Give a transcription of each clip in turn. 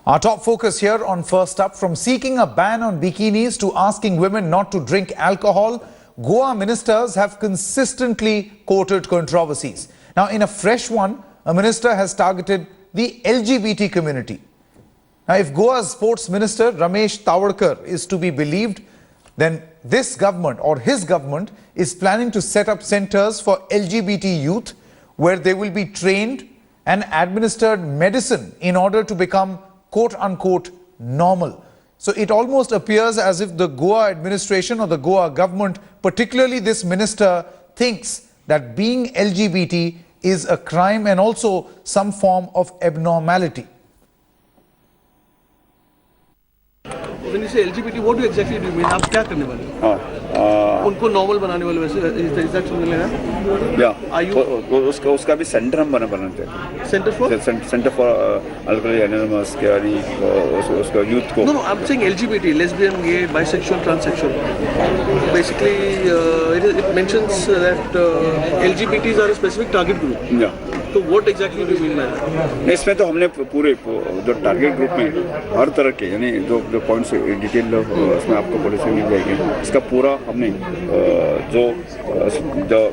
Our top focus here on First Up, from seeking a ban on bikinis to asking women not to drink alcohol, Goa ministers have consistently quoted controversies. Now, in a fresh one, a minister has targeted the LGBT community. Now, if Goa's sports minister Ramesh Tawadkar is to be believed, then this government or his government is planning to set up centers for LGBT youth where they will be trained and administered medicine in order to become quote-unquote normal. So it almost appears as if the Goa administration or the Goa government, particularly this minister, thinks that being LGBT is a crime and also some form of abnormality. When you say LGBT, what do you exactly do you mean? आप क्या करने वाले हो? उनको normal बनाने वाले वैसे is that something like that? Yeah. Are you? उसका भी center हम बनाते हैं. Center for? Center for alcohol anonymous के वाली उसका youth को. No, I'm saying LGBT, lesbian, gay, bisexual, transsexual. Basically, it mentions that LGBTs are a specific target group. Yeah. So what exactly do you mean by that? इसमें तो हमने पूरे जो target group में हर तरह के यानी जो पॉइंट्स डिटेल उसमें आपको पॉलिसी मिल जाएगी. इसका पूरा हमने जो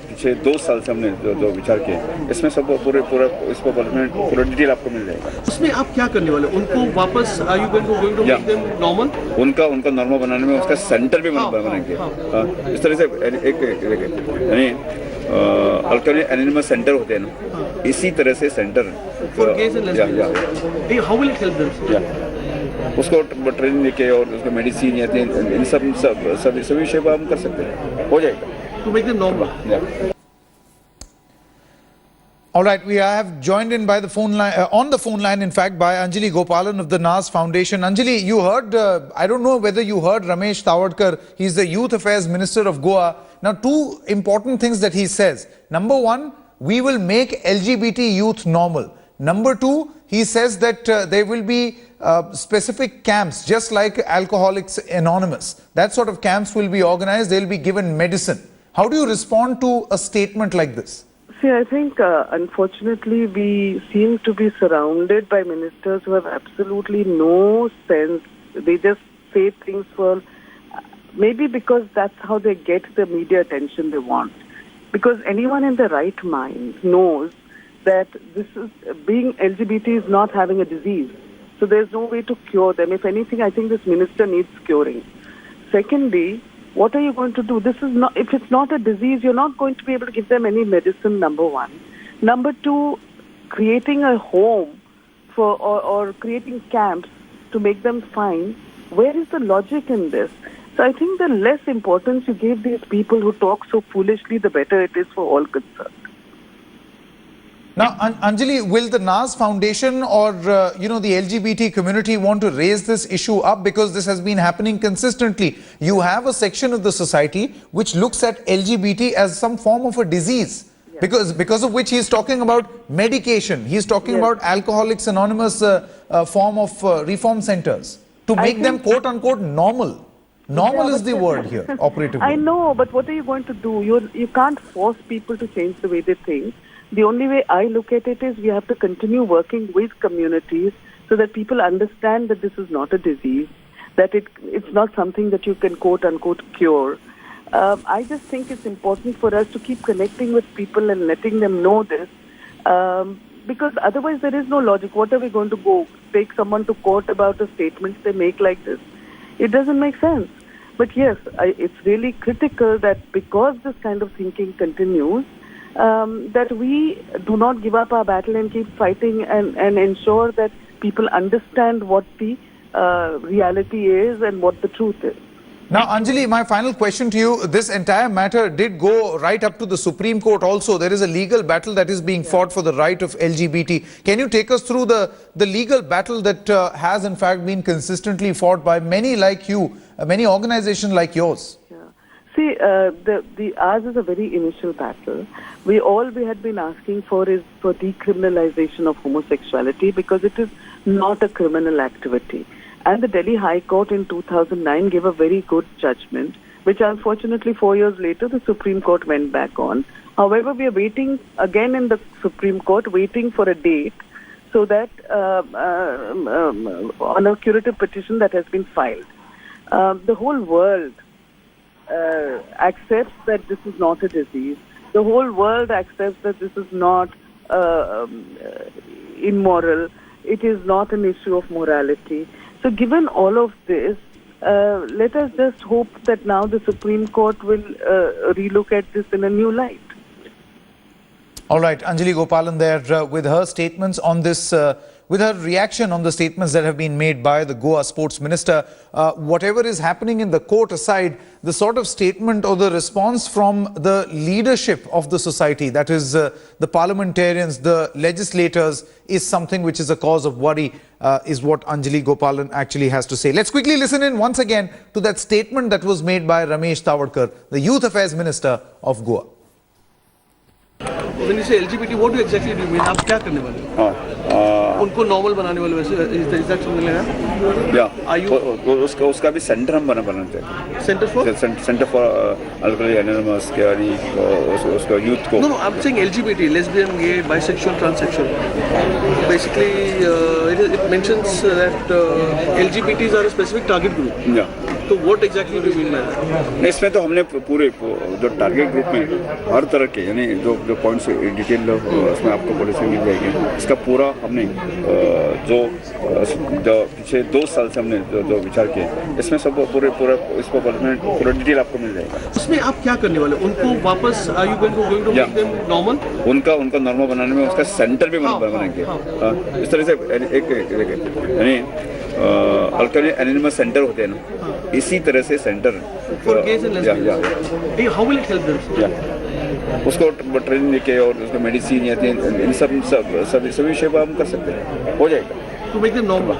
पिछले 2 साल से हमने जो विचार किए इसमें सब पूरा इसको पूरा डिटेल आपको मिल जाएगा. उसमें आप क्या करने वाले? उनको वापस are you going to make them normal? उनका नॉर्मल बनाने में उसका सेंटर भी बनाएंगे. इस तरह से यानी अल्कोहल एनोनिमस सेंटर होते हैं ना, इसी तरह से centre for gays and lesbians. How will it help them? उसको ट्रेनिंग लेके और उसको मेडिसिन या इन सभी विषय पर हम कर सकते हैं, हो जाएगा. To make them normal. Yeah. All right, we have joined in by the phone line, on the phone line, in fact, by Anjali Gopalan of the NAS Foundation. Anjali, you heard, I don't know whether you heard Ramesh Tawadkar. He's the Youth Affairs Minister of Goa. Now, 2 important things that he says. Number 1, we will make LGBT youth normal. Number 2, he says that there will be specific camps, just like Alcoholics Anonymous. That sort of camps will be organized. They'll be given medicine. How do you respond to a statement like this? See, I think, unfortunately, we seem to be surrounded by ministers who have absolutely no sense. They just say things for, maybe because that's how they get the media attention they want. Because anyone in their right mind knows that this is, being LGBT is not having a disease. So there's no way to cure them. If anything, I think this minister needs curing. Secondly, what are you going to do? This is not, if it's not a disease, you're not going to be able to give them any medicine, number 1. Number 2, creating a home for or creating camps to make them fine. Where is the logic in this? So I think the less importance you give these people who talk so foolishly, the better it is for all concerned. Now, Anjali, will the NAS Foundation or, the LGBT community want to raise this issue up? Because this has been happening consistently. You have a section of the society which looks at LGBT as some form of a disease. Yes. Because of which he is talking about medication. He is talking about Alcoholics Anonymous form of reform centers to make them quote-unquote normal. Normal is the word here, operative word. I know, but what are you going to do? You can't force people to change the way they think. The only way I look at it is we have to continue working with communities so that people understand that this is not a disease, that it's not something that you can quote-unquote cure. I just think it's important for us to keep connecting with people and letting them know this, because otherwise there is no logic. What are we going to go take someone to court about a statement they make like this? It doesn't make sense. But yes, it's really critical that because this kind of thinking continues, that we do not give up our battle and keep fighting and ensure that people understand what the reality is and what the truth is. Now, Anjali, my final question to you, this entire matter did go right up to the Supreme Court also. There is a legal battle that is being fought for the right of LGBT. Can you take us through the legal battle that has in fact been consistently fought by many like you, many organizations like yours? See, ours is a very initial battle. We had been asking for is for decriminalization of homosexuality because it is not a criminal activity. And the Delhi High Court in 2009 gave a very good judgment, which unfortunately 4 years later the Supreme Court went back on. However, we are waiting again in the Supreme Court, waiting for a date so that on a curative petition that has been filed. The whole world accepts that this is not a disease. The whole world accepts that this is not immoral. It is not an issue of morality. So given all of this, let us just hope that now the Supreme Court will relook at this in a new light. All right, Anjali Gopalan there with her statements on this, with her reaction on the statements that have been made by the Goa Sports Minister. Whatever is happening in the court aside, the sort of statement or the response from the leadership of the society, that is the parliamentarians, the legislators, is something which is a cause of worry, is what Anjali Gopalan actually has to say. Let's quickly listen in once again to that statement that was made by Ramesh Tawadkar, the Youth Affairs Minister of Goa. When you say LGBT, what exactly do you mean? आप क्या करने वाले हो? उनको normal बनाने वाले वैसे is that something like that? या Are you उसका भी सेंटर हम बनाते हैं. Center for? Center for alcohol anonymous के यानी उसका youth को. No, I'm saying LGBT, lesbian, gay, bisexual, transsexual. Basically, it mentions that LGBTs are a specific target group. Yeah. So what exactly do you mean by that? इसमें तो हमने पूरे जो target group में हर तरह के यानी जो पॉइंट्स डिटेल उसमें आपको पॉलिसी मिल जाएगी. इसका पूरा हमने जो पिछले 2 साल से हमने जो विचार किए, इसमें सब पूरा इसको पूरा डिटेल आपको मिल जाएगा. उसमें आप क्या करने वाले? उनको वापस are you going to make them normal? उनका नॉर्मल बनाने में उसका सेंटर भी बनाएंगे. इस तरह से एक यानी अल्टरनेट एनोनिमस सेंटर होते हैं ना, इसी तरह से centre for gays and lesbians. How will it help them? उसको ट्रेनिंग देके और उसको मेडिसिन या इन सब विषय पर हम कर सकते हैं, हो जाएगा. To make them normal.